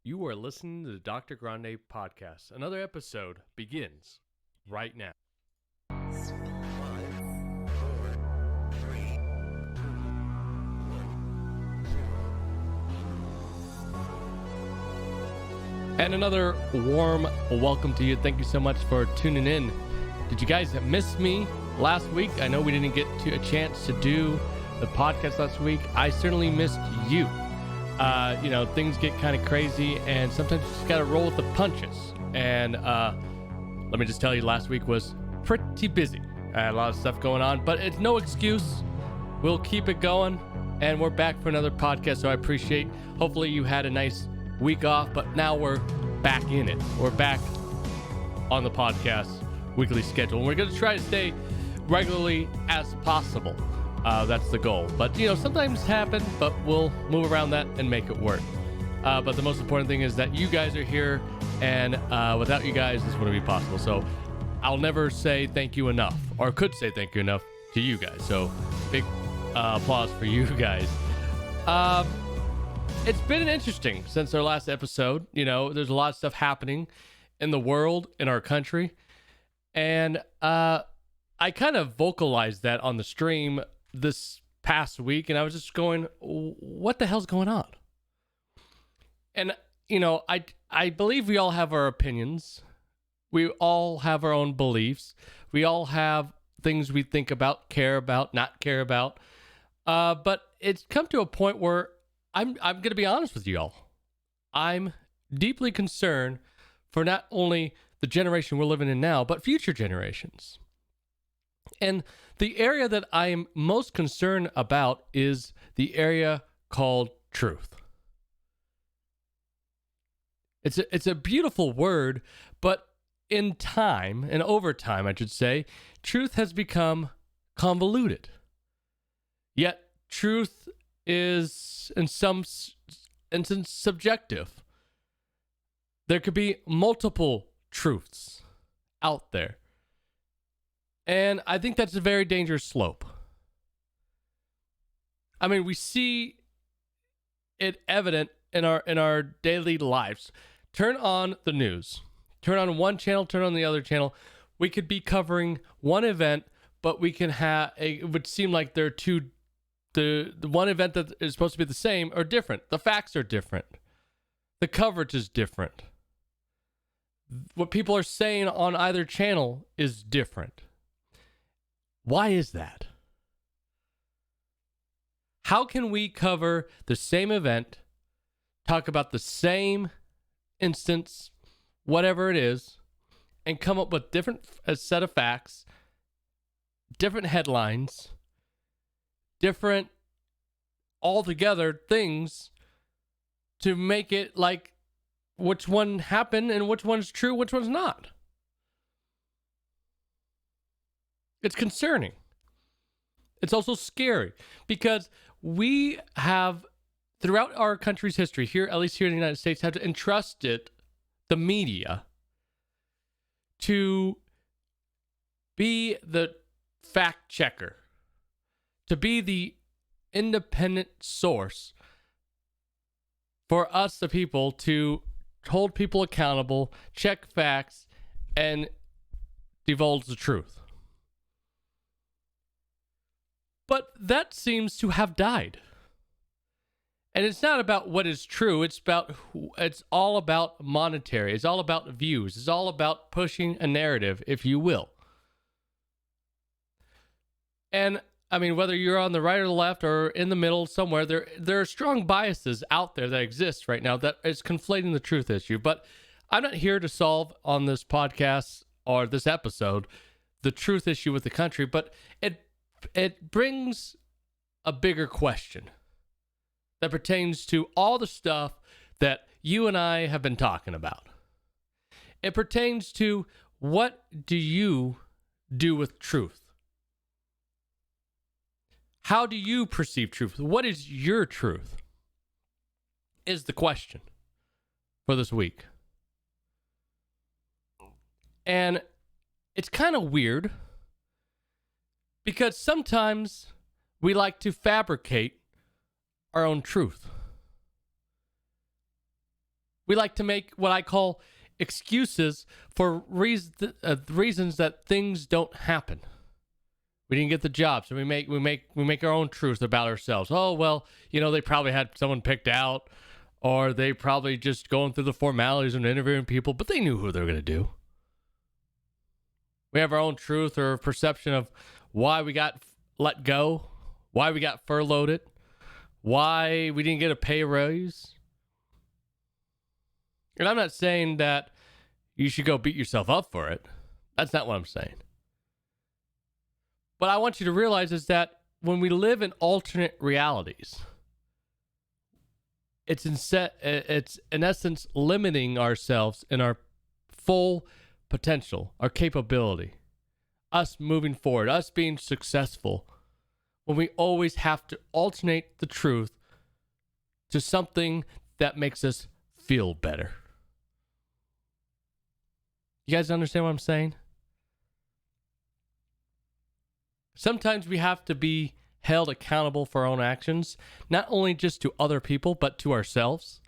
You are listening to the Dr.Grande podcast. Another episode begins right now. And another warm welcome to you. Thank you so much for tuning in. Did you guys miss me last week? I know we didn't get to a chance to do the podcast last week. I certainly missed you. Things get kind of crazy, and sometimes you just got to roll with the punches. And let me just tell you, last week was pretty busy. I had a lot of stuff going on, but it's no excuse. We'll keep it going, and we're back for another podcast, so I appreciate. Hopefully you had a nice week off, but now we're back in it. We're back on the podcast weekly schedule, and we're going to try to stay regularly as possible. That's the goal. But, sometimes happen, but we'll move around that and make it work. But the most important thing is that you guys are here, and without you guys, this wouldn't be possible. So I'll never say thank you enough, or could say thank you enough to you guys. So big applause for you guys. It's been interesting since our last episode. There's a lot of stuff happening in the world, in our country. And I kind of vocalized that on the stream this past week, and I was just going, what the hell's going on? And I believe we all have our opinions. We all have our own beliefs. We all have things we think about, care about, not care about. But it's come to a point where I'm going to be honest with you all. I'm deeply concerned for not only the generation we're living in now, but future generations. And the area that I am most concerned about is the area called truth. It's a beautiful word, but in time, and over time, I should say, truth has become convoluted. Yet truth is in some instance subjective. There could be multiple truths out there. And I think that's a very dangerous slope. I mean, we see it evident in our daily lives. Turn on the news. Turn on one channel, turn on the other channel. We could be covering one event, but we can have it would seem like they're two. The one event that is supposed to be the same are different. The facts are different. The coverage is different. What people are saying on either channel is different. Why is that? How can we cover the same event, talk about the same instance, whatever it is, and come up with a set of facts, different headlines, different altogether things to make it like which one happened and which one's true, which one's not? It's concerning. It's also scary because we have, throughout our country's history, here, at least here in the United States, have entrusted the media to be the fact checker, to be the independent source for us, the people, to hold people accountable, check facts, and divulge the truth. But that seems to have died. And it's not about what is true. It's all about monetary. It's all about views. It's all about pushing a narrative, if you will. And I mean, whether you're on the right or the left or in the middle somewhere, there are strong biases out there that exist right now that is conflating the truth issue. But I'm not here to solve on this podcast or this episode the truth issue with the country, but it brings a bigger question that pertains to all the stuff that you and I have been talking about. It pertains to, what do you do with truth? How do you perceive truth? What is your truth? Is the question for this week. And it's kind of weird because sometimes we like to fabricate our own truth. We like to make what I call excuses for reasons that things don't happen. We didn't get the job, so we make our own truth about ourselves. Oh, well, they probably had someone picked out, or they probably just going through the formalities and interviewing people, but they knew who they were going to do. We have our own truth or perception of why we got let go, why we got furloughed, why we didn't get a pay raise. And I'm not saying that you should go beat yourself up for it. That's not what I'm saying. What I want you to realize is that when we live in alternate realities, it's in essence limiting ourselves in our full potential, our capability, us moving forward, us being successful, when we always have to alternate the truth to something that makes us feel better. You guys understand what I'm saying? Sometimes we have to be held accountable for our own actions, not only just to other people, but to ourselves.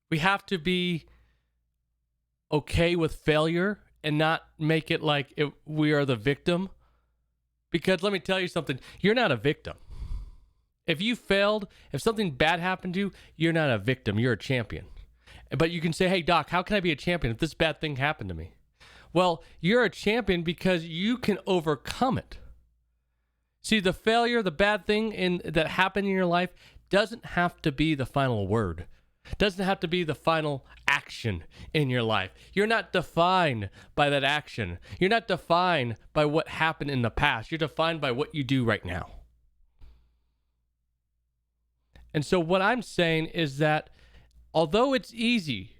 We have to be okay with failure and not make it like we are the victim. Because let me tell you something, you're not a victim. If you failed, if something bad happened to you, you're not a victim, you're a champion. But you can say, hey, doc, how can I be a champion if this bad thing happened to me? Well, you're a champion because you can overcome it. See, the failure, the bad thing that happened in your life doesn't have to be the final word. Doesn't have to be the final action in your life. You're not defined by that action. You're not defined by what happened in the past. You're defined by what you do right now. And so what I'm saying is that although it's easy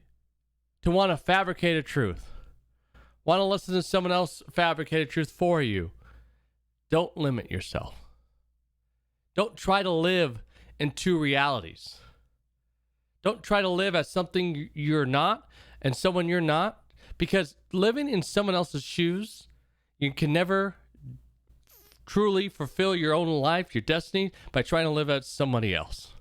to want to fabricate a truth, want to listen to someone else fabricate a truth for you, don't limit yourself. Don't try to live in two realities. Don't try to live as something you're not and someone you're not, because living in someone else's shoes, you can never truly fulfill your own life, your destiny, by trying to live as somebody else.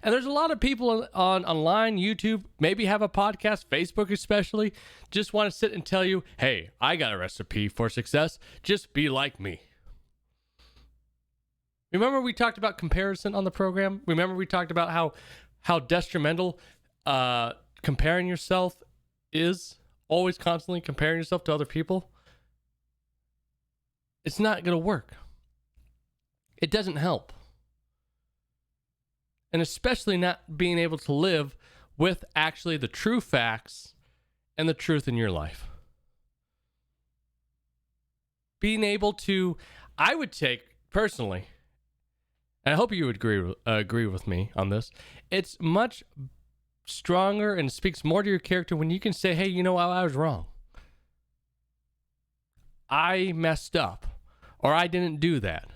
And there's a lot of people online, YouTube, maybe have a podcast, Facebook especially, just want to sit and tell you, hey, I got a recipe for success. Just be like me. Remember we talked about comparison on the program? Remember we talked about how detrimental comparing yourself is? Always constantly comparing yourself to other people? It's not going to work. It doesn't help. And especially not being able to live with actually the true facts and the truth in your life. Being able to, I would take personally, and I hope you would agree with me on this, it's much stronger and speaks more to your character when you can say, hey, I was wrong. I messed up, or I didn't do that.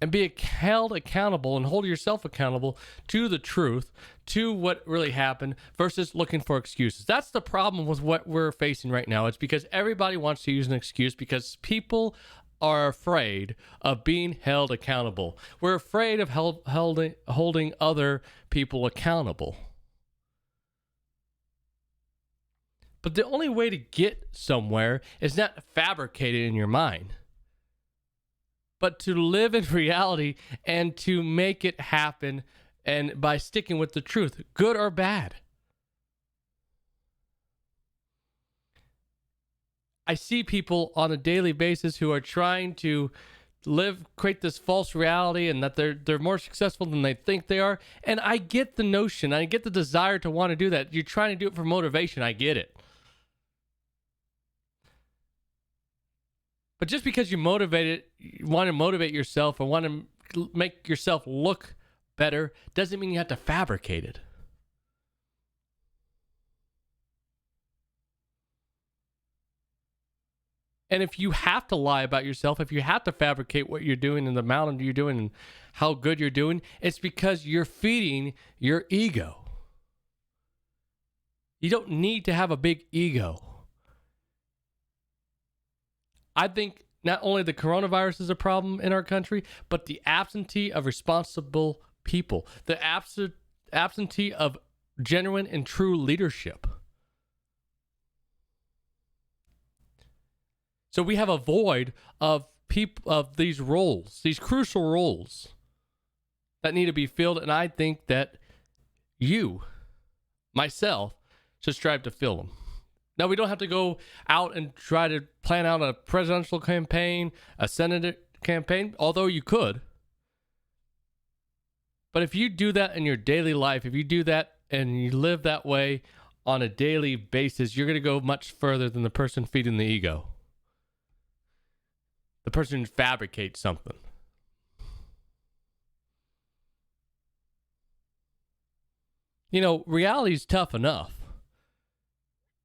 And be held accountable and hold yourself accountable to the truth, to what really happened, versus looking for excuses. That's the problem with what we're facing right now. It's because everybody wants to use an excuse because people are afraid of being held accountable. We're afraid of holding other people accountable. But the only way to get somewhere is not fabricated in your mind, but to live in reality and to make it happen, and by sticking with the truth, good or bad. I see people on a daily basis who are trying to create this false reality and that they're more successful than they think they are. And I get the notion, I get the desire to want to do that. You're trying to do it for motivation. I get it. But just because you want to motivate yourself or want to make yourself look better doesn't mean you have to fabricate it. And if you have to lie about yourself, if you have to fabricate what you're doing and the amount you're doing and how good you're doing, it's because you're feeding your ego. You don't need to have a big ego. I think not only the coronavirus is a problem in our country, but the absentee of responsible people, the absentee of genuine and true leadership. So we have a void of people, of these roles, these crucial roles that need to be filled, and I think that you, myself, should strive to fill them. Now, we don't have to go out and try to plan out a presidential campaign, a Senate campaign, although you could. But if you do that in your daily life, if you do that and you live that way on a daily basis, you're going to go much further than the person feeding the ego, the person who fabricates something. You know, reality is tough enough.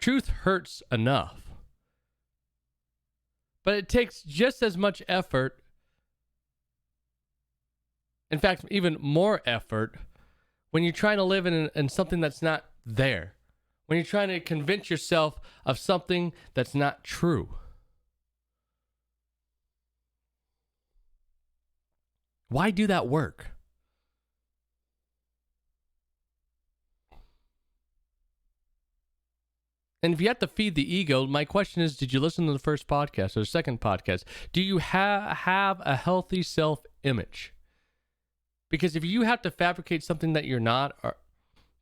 Truth hurts enough. But it takes just as much effort, in fact, even more effort, when you're trying to live in something that's not there. When you're trying to convince yourself of something that's not true. Why do that work? And if you have to feed the ego, my question is, did you listen to the first podcast or the second podcast? Do you have a healthy self-image? Because if you have to fabricate something that you're not,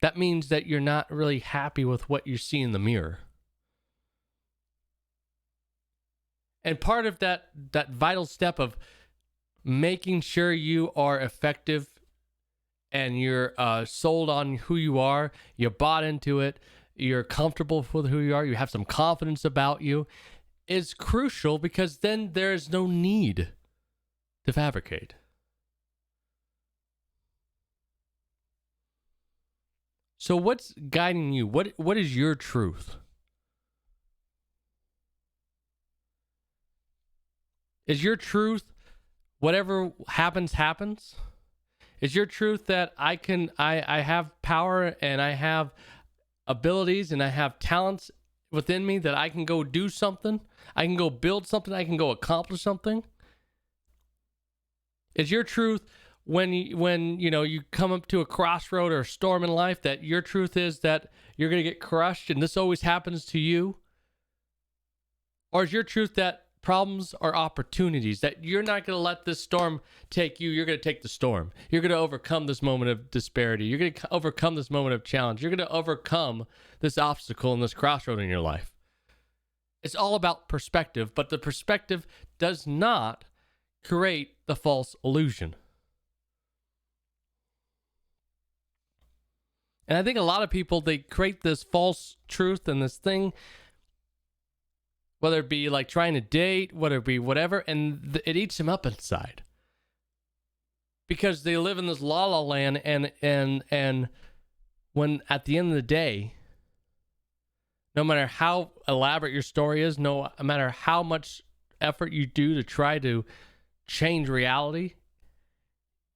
that means that you're not really happy with what you see in the mirror. And part of that vital step of making sure you are effective and you're sold on who you are, you bought into it, you're comfortable with who you are, you have some confidence about you, is crucial, because then there's no need to fabricate. So what's guiding you? What is your truth? Is your truth whatever happens, happens? Is your truth that I have power and I have abilities and I have talents within me that I can go do something? I can go build something. I can go accomplish something? Is your truth when you come up to a crossroad or a storm in life that your truth is that you're going to get crushed and this always happens to you? Or is your truth that problems are opportunities, that you're not going to let this storm take you, you're going to take the storm. You're going to overcome this moment of disparity. You're going to overcome this moment of challenge. You're going to overcome this obstacle and this crossroad in your life. It's all about perspective, but the perspective does not create the false illusion. And I think a lot of people, they create this false truth and this thing, whether it be like trying to date, whether it be whatever, and it eats them up inside. Because they live in this la-la land, and when at the end of the day, no matter how elaborate your story is, no matter how much effort you do to try to change reality,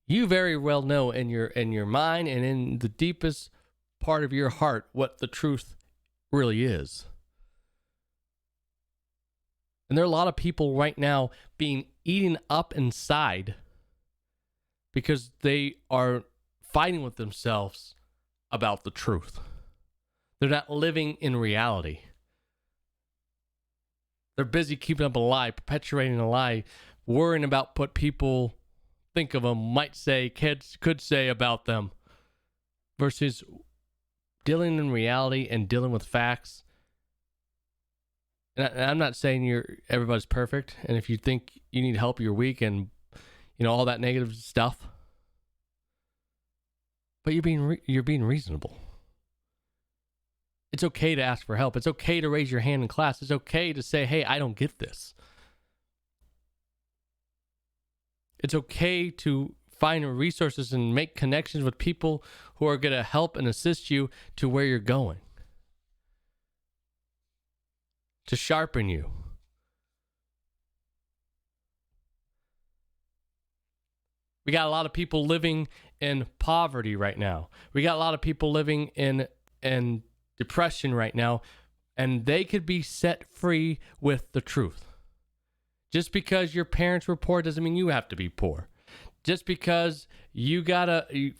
you very well know in your mind and in the deepest part of your heart what the truth really is. And there are a lot of people right now being eaten up inside because they are fighting with themselves about the truth. They're not living in reality. They're busy keeping up a lie, perpetuating a lie, worrying about what people think of them, might say, kids could say about them, versus dealing in reality and dealing with facts. And I'm not saying everybody's perfect, and if you think you need help, you're weak, and all that negative stuff. But you're being reasonable. It's okay to ask for help. It's okay to raise your hand in class. It's okay to say, "Hey, I don't get this." It's okay to find resources and make connections with people who are going to help and assist you to where you're going, to sharpen you. We got a lot of people living in poverty right now. We got a lot of people living in depression right now, and they could be set free with the truth. Just because your parents were poor doesn't mean you have to be poor. Just because you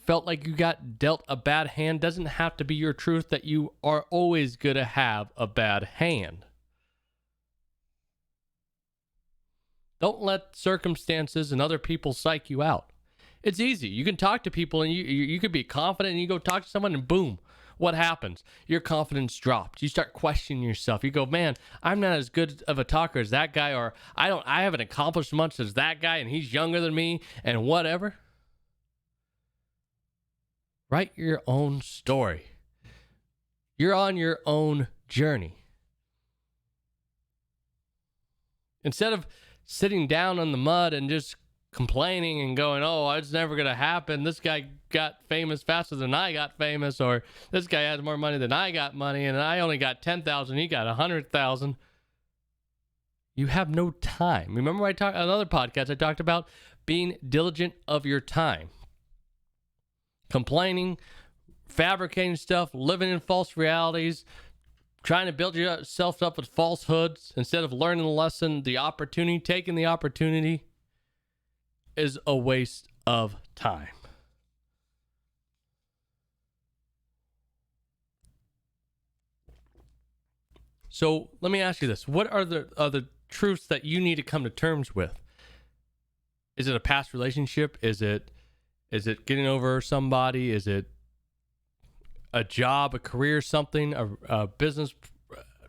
felt like you got dealt a bad hand doesn't have to be your truth that you are always going to have a bad hand. Don't let circumstances and other people psych you out. It's easy. You can talk to people and you could be confident and you go talk to someone and boom, what happens? Your confidence drops. You start questioning yourself. You go, man, I'm not as good of a talker as that guy, or I haven't accomplished much as that guy and he's younger than me and whatever. Write your own story. You're on your own journey. Instead of sitting down in the mud and just complaining and going, oh, it's never going to happen. This guy got famous faster than I got famous, or this guy has more money than I got money, and I only got 10,000, he got 100,000. You have no time. Remember on another podcast, I talked about being diligent of your time. Complaining, fabricating stuff, living in false realities, trying to build yourself up with falsehoods instead of learning the lesson, the opportunity, taking the opportunity is a waste of time. So let me ask you this. What are the truths that you need to come to terms with? Is it a past relationship? Is it getting over somebody? Is it a job, a career, something, a business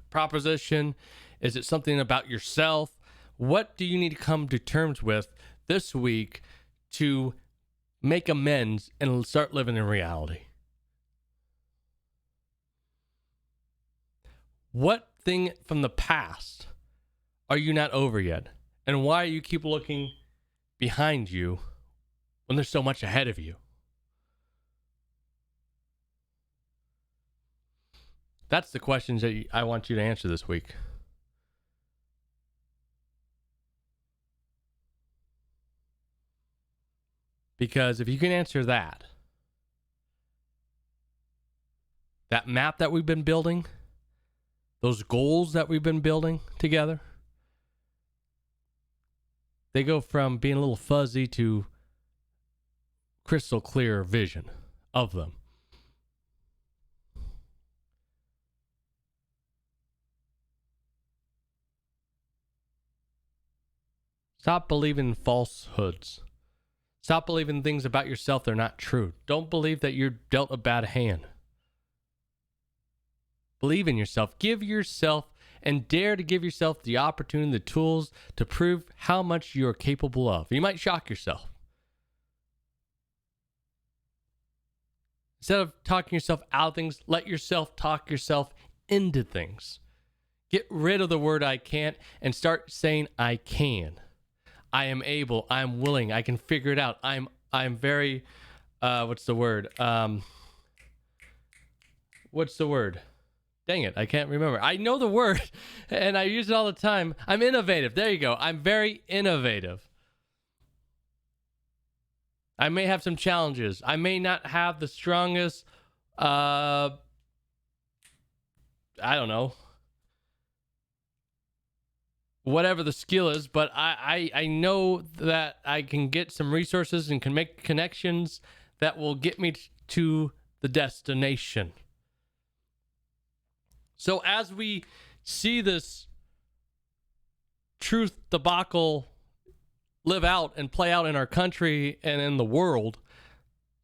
proposition? Is it something about yourself? What do you need to come to terms with this week to make amends and start living in reality? What thing from the past are you not over yet? And why do you keep looking behind you when there's so much ahead of you? That's the questions that I want you to answer this week. Because if you can answer that map that we've been building, those goals that we've been building together, they go from being a little fuzzy to crystal clear vision of them. Stop believing falsehoods. Stop believing things about yourself that are not true. Don't believe that you're dealt a bad hand. Believe in yourself. Give yourself and dare to give yourself the opportunity, the tools to prove how much you're capable of. You might shock yourself. Instead of talking yourself out of things, let yourself talk yourself into things. Get rid of the word I can't and start saying I can. I am able, I'm willing, I can figure it out. I'm very, what's the word? Dang it, I can't remember. I know the word and I use it all the time. I'm innovative. There you go. I'm very innovative. I may have some challenges. I may not have the strongest, I don't know, whatever the skill is, but I know that I can get some resources and can make connections that will get me to the destination. So as we see this truth debacle live out and play out in our country and in the world,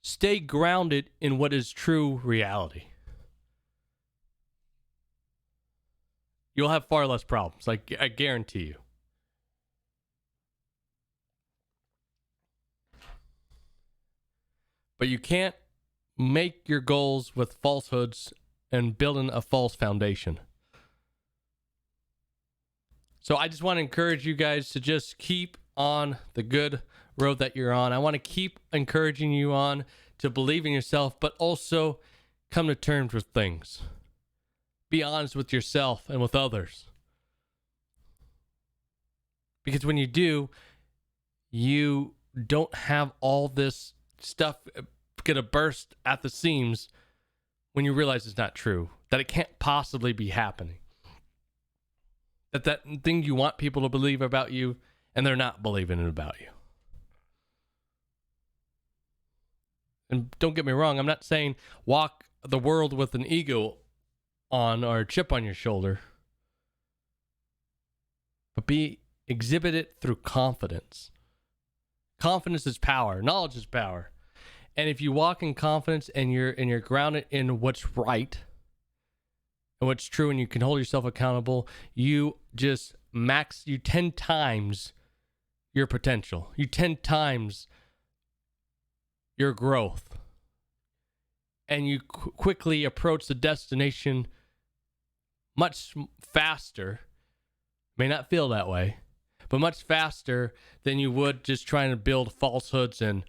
stay grounded in what is true reality. You'll have far less problems, I guarantee you. But you can't make your goals with falsehoods and building a false foundation. So I just want to encourage you guys to just keep on the good road that you're on. I want to keep encouraging you on to believe in yourself, but also come to terms with things. Be honest with yourself and with others. Because when you do, you don't have all this stuff gonna burst at the seams when you realize it's not true, that it can't possibly be happening. That thing you want people to believe about you and they're not believing it about you. And don't get me wrong, I'm not saying walk the world with an ego on or a chip on your shoulder, but exhibit it through confidence. Confidence is power. Knowledge is power. And if you walk in confidence and you're grounded in what's right and what's true, and you can hold yourself accountable, you just you 10 times your potential. You 10 times your growth. And you quickly approach the destination much faster. May not feel that way, but much faster than you would just trying to build falsehoods and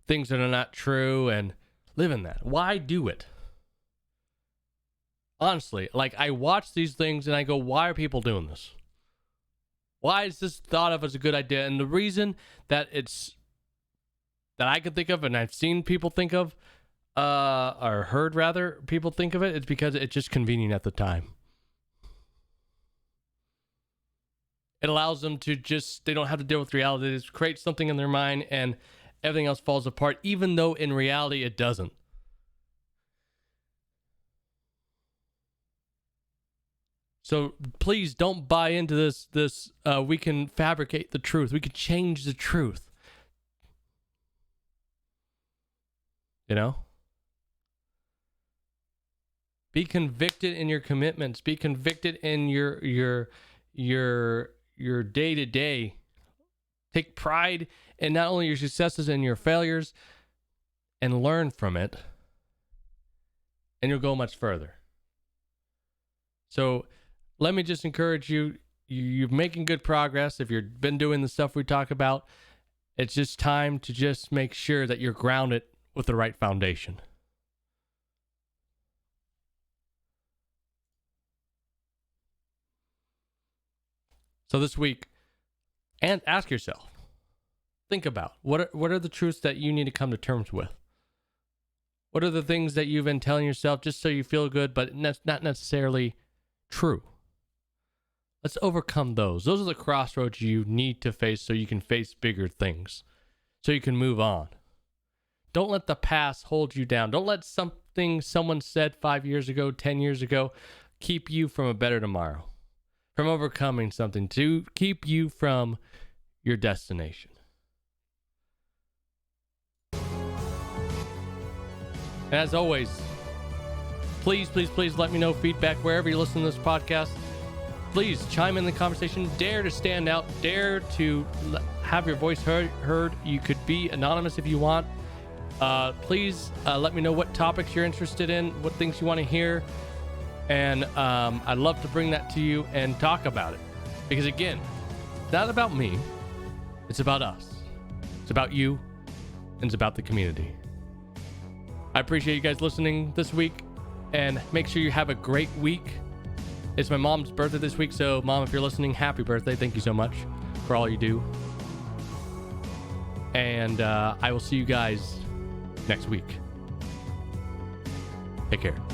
things that are not true and live in that. Why do it? Honestly, like, I watch these things and I go, why are people doing this? Why is this thought of as a good idea? And the reason that I could think of, and I've seen people think of, or heard rather people think of it, it's because it's just convenient at the time. It allows them to they don't have to deal with reality. They just create something in their mind and everything else falls apart, even though in reality it doesn't. So please don't buy into this we can fabricate the truth. We can change the truth. You know? Be convicted in your commitments. Be convicted in your day-to-day. Take pride in not only your successes and your failures, and learn from it, and you'll go much further. So let me just encourage you. You're making good progress. If you've been doing the stuff we talk about, it's just time to just make sure that you're grounded with the right foundation. So this week, and ask yourself, think about what are the truths that you need to come to terms with? What are the things that you've been telling yourself just so you feel good, but not necessarily true? Let's overcome those. Those are the crossroads you need to face so you can face bigger things, so you can move on. Don't let the past hold you down. Don't let something someone said 5 years ago, 10 years ago, keep you from a better tomorrow, from overcoming something, to keep you from your destination. And as always, please let me know feedback wherever you listen to this podcast. Please chime in the conversation. Dare to stand out. Dare to have your voice heard. You could be anonymous if you want. Please let me know what topics you're interested in, what things you want to hear. And I'd love to bring that to you and talk about it. Because again, it's not about me. It's about us. It's about you. And it's about the community. I appreciate you guys listening this week. And make sure you have a great week. It's my mom's birthday this week. So, Mom, if you're listening, happy birthday. Thank you so much for all you do. And I will see you guys next week. Take care.